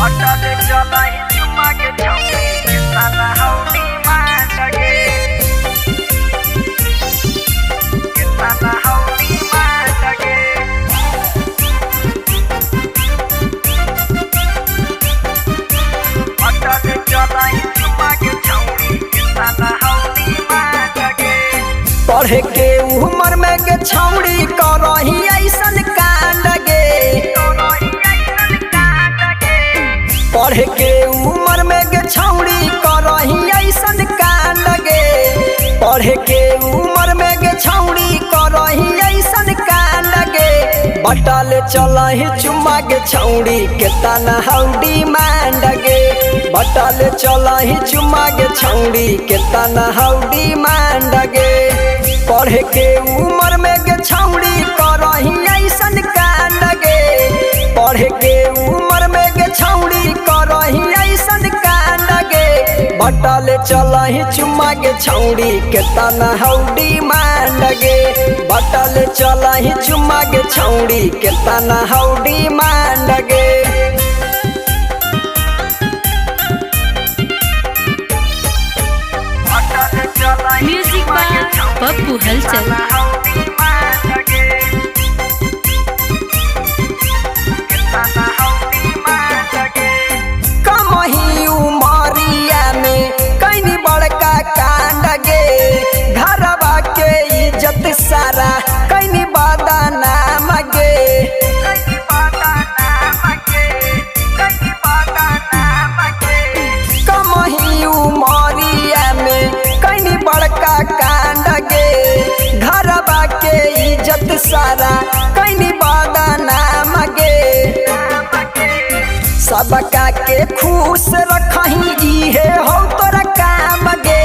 अटल चलाई चुमा के छौरी के साला हौडी मांगे के साला हौडी मांगे अटल चलाई चुमा के छौरी के साला हौडी मांगे पढ़े के उम्र में के छौड़ी करही ऐसन कांड गे पढ़े के उम्र में के छौड़ी करही ऐसन कांड गे पढ़े के उम्र में के छौड़ी करही ऐसन कांड गे बटल चलही चुमा के छौड़ी के तना हौडी मांड गे बटल चलही चुमा के छौड़ी के तना हौडी मांड गे पढ़े के उम्र में के छौड़ी करही ऐसन कांड गे पढ़े के उम्र में के छौड़ी करही ऐसन कांड गे बटल चलही चुमा के छौड़ी के तना हौडी मांड गे बटल चलही चुमा के छौड़ी के तना हौडी मांड गे म्यूजिक बाय पप्पू हलचल। कमही उमरिया में कईनी बड़का कांड गे घरवा के इज्जत सारा कईनी बदनाम गे कमही उमरिया में कईनी बड़का कांड गे घरवा के इज्जत सारा कईनी बदनाम गे सबका के खुश रखही इहे हो तोरा काम गे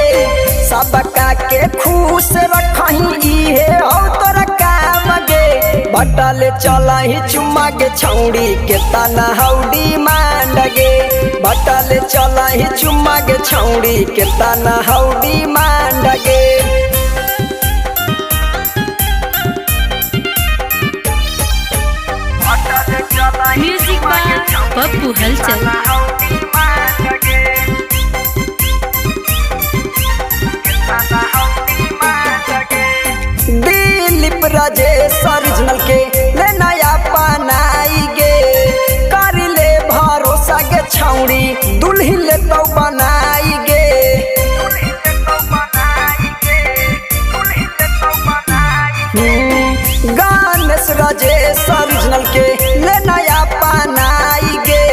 सबका के खुश रखही इहे हो तोरा काम गे बटल चलही चुमा के छौड़ी के तना हौडी मांड गे बटल चलही चुमा के छौड़ी के तना हौडी मांड गे म्यूजिक बाय पप्पू हलचल। दिलीप राजेश ओरिजिनल के ले नया बनाई गे कर ले भरोसा के छौड़ी दुल्ही ले तो बनाई गे गणेश राजेश ओरिजिनल के ले नया बनाई गे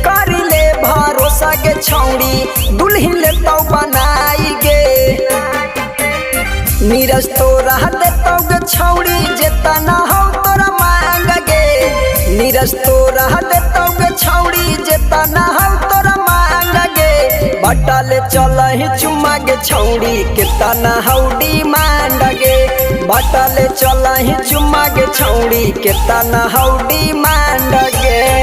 कर ले भरोसा के छौड़ी दुल्ही ले तो बनाई गे नीरज तोरा देतौ गे छौड़ी जेतना हो तोरा मांग गे नीरज तोरा देतौ गे छौड़ी जेतना हो तोरा मांग गे बटल चलही चुमा के छौड़ी के तना हौडी मांड गे बटल चलही चुमा के छौड़ी के तना हौडी मांड गे।